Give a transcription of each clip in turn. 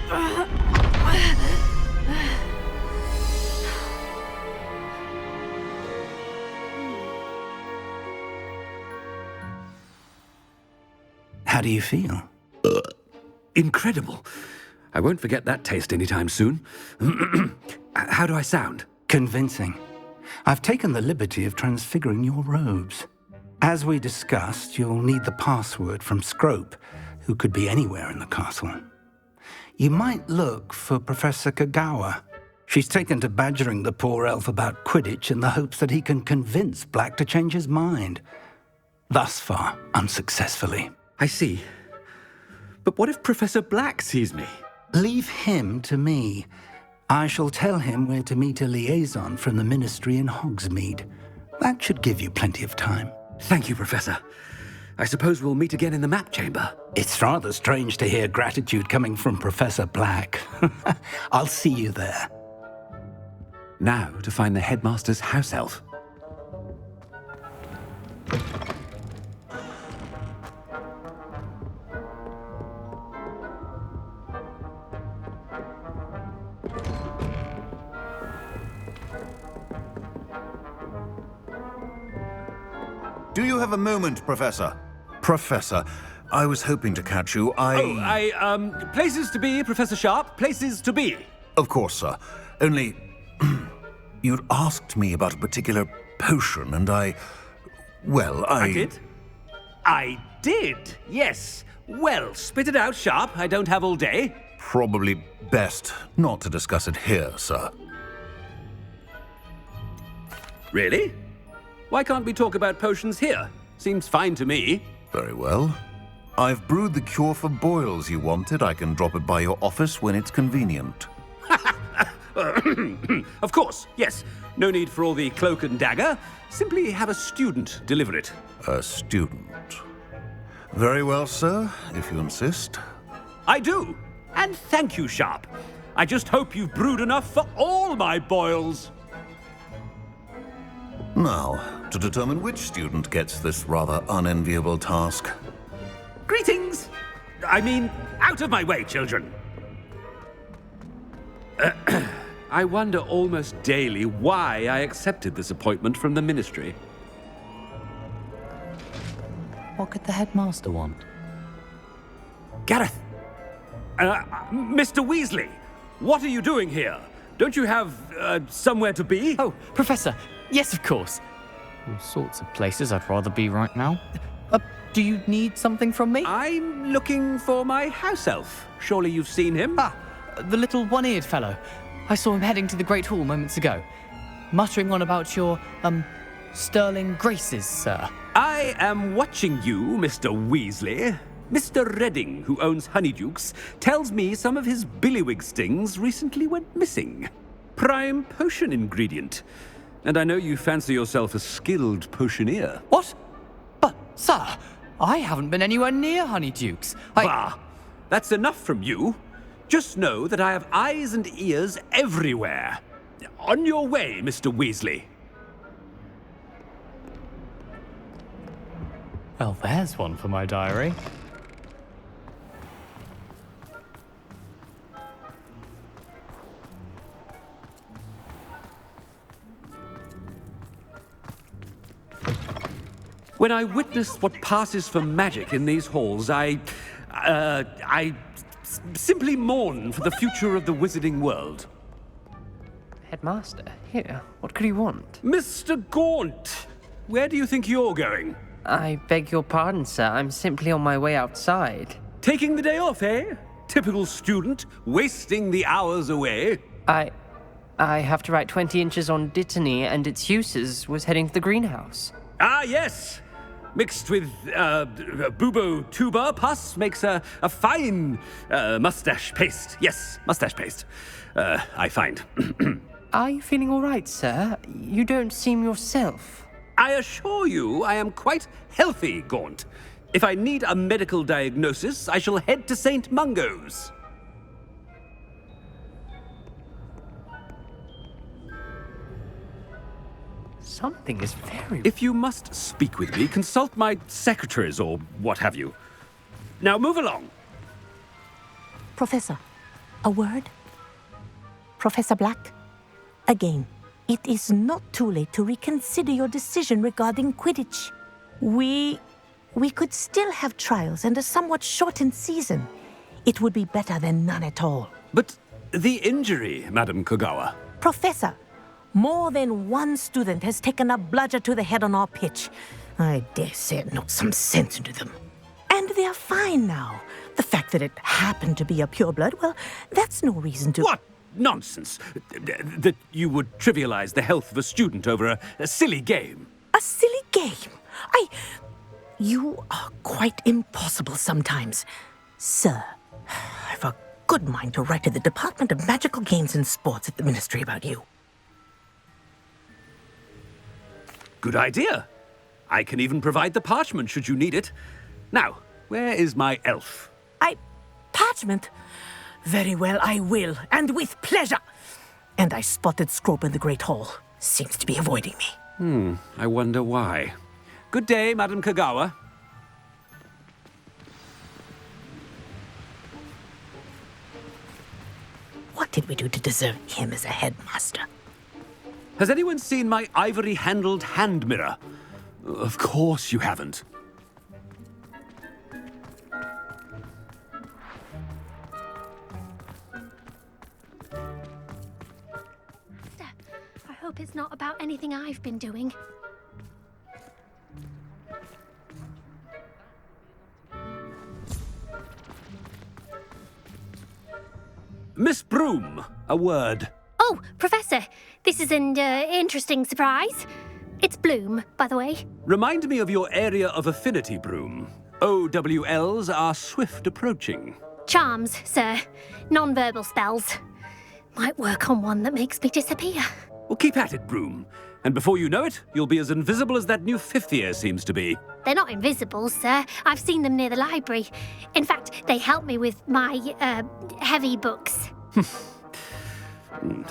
How do you feel? Incredible. I won't forget that taste anytime soon. How do I sound? Convincing. I've taken the liberty of transfiguring your robes. As we discussed, you'll need the password from Scrope, who could be anywhere in the castle. You might look for Professor Kagawa. She's taken to badgering the poor elf about Quidditch in the hopes that he can convince Black to change his mind. Thus far, unsuccessfully. I see. But what if Professor Black sees me? Leave him to me. I shall tell him where to meet a liaison from the Ministry in Hogsmeade. That should give you plenty of time. Thank you, Professor. I suppose we'll meet again in the map chamber. It's rather strange to hear gratitude coming from Professor Black. I'll see you there. Now to find the Headmaster's house elf. Do you have a moment, Professor? Professor, I was hoping to catch you. Places to be, Professor Sharp. Places to be. Of course, sir. Only, you'd asked me about a particular potion, and I did? I did, yes. Well, spit it out, Sharp. I don't have all day. Probably best not to discuss it here, sir. Really? Why can't we talk about potions here? Seems fine to me. Very well. I've brewed the cure for boils you wanted. I can drop it by your office when it's convenient. Of course, yes. No need for all the cloak and dagger. Simply have a student deliver it. A student. Very well, sir, if you insist. I do. And thank you, Sharp. I just hope you've brewed enough for all my boils. Now, to determine which student gets this rather unenviable task. Greetings! I mean, out of my way, children. I wonder almost daily why I accepted this appointment from the Ministry. What could the Headmaster want? Gareth! Mr. Weasley, what are you doing here? Don't you have, somewhere to be? Oh, Professor! Yes, of course. All sorts of places I'd rather be right now. Do you need something from me? I'm looking for my house elf. Surely you've seen him? Ah, the little one-eared fellow. I saw him heading to the Great Hall moments ago, muttering on about your, sterling graces, sir. I am watching you, Mr. Weasley. Mr. Redding, who owns Honeydukes, tells me some of his billywig stings recently went missing. Prime potion ingredient. And I know you fancy yourself a skilled potioneer. What? But, sir, I haven't been anywhere near Honeydukes. Bah! That's enough from you. Just know that I have eyes and ears everywhere. On your way, Mr. Weasley. Well, there's one for my diary. When I witness what passes for magic in these halls, I simply mourn for the future of the wizarding world. Headmaster, here, what could he want? Mr. Gaunt, where do you think you're going? I beg your pardon, sir. I'm simply on my way outside. Taking the day off, eh? Typical student, wasting the hours away. I have to write 20 inches on Dittany and its uses. Was heading to the greenhouse. Ah, yes. Mixed with bubo tuber pus makes a fine mustache paste. Yes, mustache paste. I find. Are you feeling all right, sir? You don't seem yourself. I assure you I am quite healthy, Gaunt. If I need a medical diagnosis, I shall head to St. Mungo's. Something is very... If you must speak with me, consult my secretaries or what have you. Now move along. Professor, A word? Professor Black? Again, it is not too late to reconsider your decision regarding Quidditch. We could still have trials and a somewhat shortened season. It would be better than none at all. But the injury, Madam Kogawa. Professor, more than one student has taken a bludger to the head on our pitch. I dare say it knocked some sense into them. And they're fine now. The fact that it happened to be a pureblood, well, that's no reason to... What nonsense! That you would trivialize the health of a student over a silly game. A silly game? You are quite impossible sometimes. Sir, I've a good mind to write to the Department of Magical Games and Sports at the Ministry about you. Good idea. I can even provide the parchment should you need it. Now, where is my elf? Parchment? Very well, I will, and with pleasure. And I spotted Scrope in the Great Hall. Seems to be avoiding me. I wonder why. Good day, Madam Kogawa. What did we do to deserve him as a headmaster? Has anyone seen my ivory-handled hand mirror? Of course you haven't. I hope it's not about anything I've been doing. Miss Broom, a word. Oh, Professor, this is an interesting surprise. It's Bloom, by the way. Remind me of your area of affinity, Broom. OWLs are swift approaching. Charms, sir. Non-verbal spells. Might work on one that makes me disappear. Well, keep at it, Broom. And before you know it, you'll be as invisible as that new fifth year seems to be. They're not invisible, sir. I've seen them near the library. In fact, they help me with my, heavy books.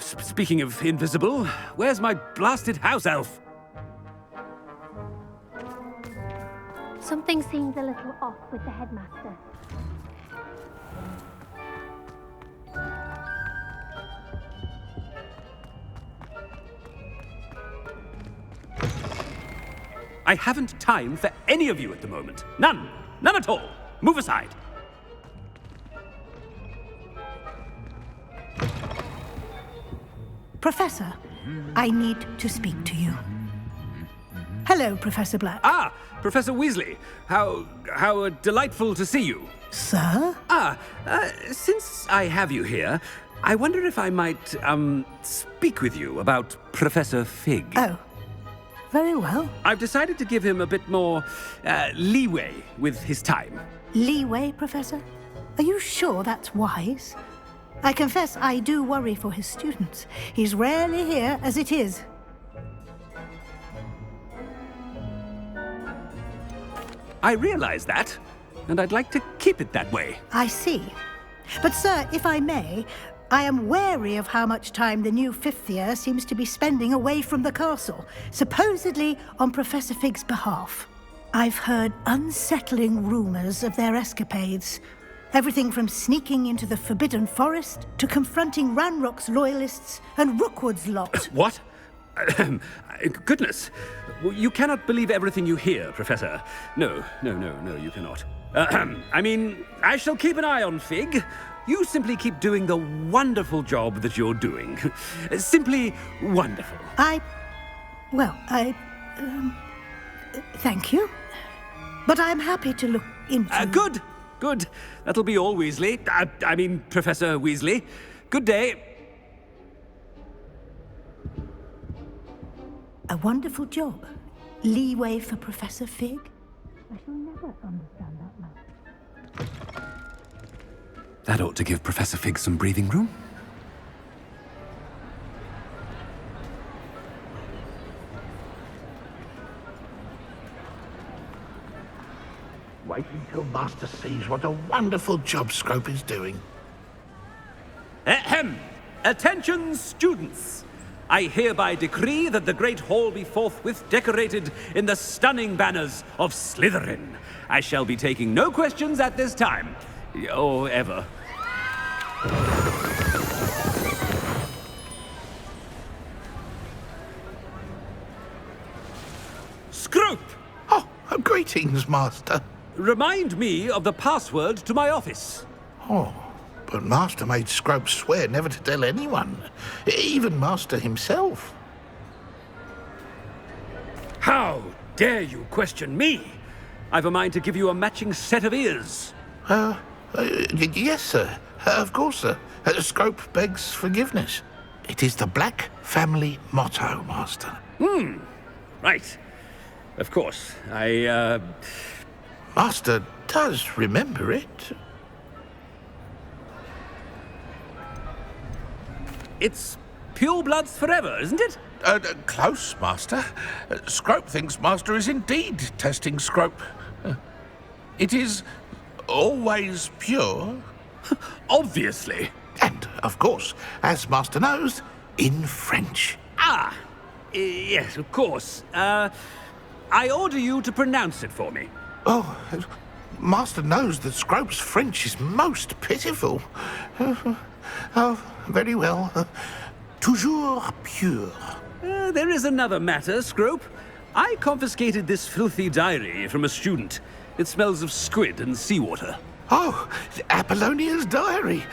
Speaking of invisible, where's my blasted house elf? Something seems a little off with the headmaster. I haven't time for any of you at the moment. None. None at all. Move aside. Professor, I need to speak to you. Hello, Professor Black. Ah, Professor Weasley. How delightful to see you. Sir? Since I have you here, I wonder if I might, speak with you about Professor Fig. Oh, very well. I've decided to give him a bit more, leeway with his time. Leeway, Professor? Are you sure that's wise? I confess I do worry for his students. He's rarely here as it is. I realize that, and I'd like to keep it that way. I see. But, sir, if I may, I am wary of how much time the new fifth year seems to be spending away from the castle, supposedly on Professor Fig's behalf. I've heard unsettling rumors of their escapades. Everything from sneaking into the Forbidden Forest to confronting Ranrock's loyalists and Rookwood's lot. What? Goodness. You cannot believe everything you hear, Professor. No, you cannot. I mean, I shall keep an eye on Fig. You simply keep doing the wonderful job that you're doing. Simply wonderful. Thank you. But I'm happy to look into... Good. That'll be all, Weasley. I mean, Professor Weasley. Good day. A wonderful job. Leeway for Professor Fig. I shall never understand that man. That ought to give Professor Fig some breathing room. Wait until Master sees what a wonderful job Scrope is doing. Ahem! Attention, students! I hereby decree that the Great Hall be forthwith decorated in the stunning banners of Slytherin. I shall be taking no questions at this time. Or ever. Greetings, Master. Remind me of the password to my office. Oh, but Master made Scrope swear never to tell anyone, even Master himself. How dare you question me? I've a mind to give you a matching set of ears. Yes, sir. Of course, sir. Scrope begs forgiveness. It is the Black family motto, Master. Right. Of course. Master does remember it. It's pure bloods forever, isn't it? Close, Master. Scrope thinks Master is indeed testing Scrope. It is always pure. Obviously. And, of course, as Master knows, in French. Yes, of course. I order you to pronounce it for me. Oh, Master knows that Scrope's French is most pitiful. Oh, very well. Toujours pure. There is another matter, Scrope. I confiscated this filthy diary from a student. It smells of squid and seawater. Oh, Apollonia's diary.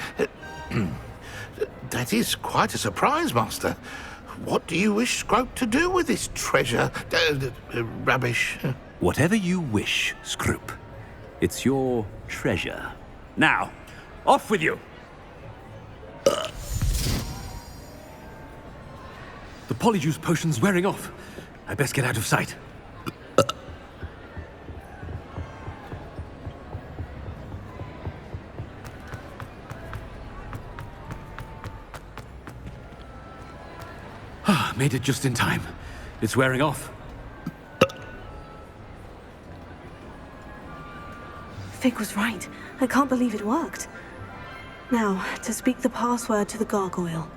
That is quite a surprise, Master. What do you wish Scrope to do with this treasure? Rubbish. Whatever you wish, Scrope. It's your treasure. Now, off with you! The polyjuice potion's wearing off. I best get out of sight. Made it just in time. It's wearing off. Fig was right. I can't believe it worked. Now, to speak the password to the gargoyle.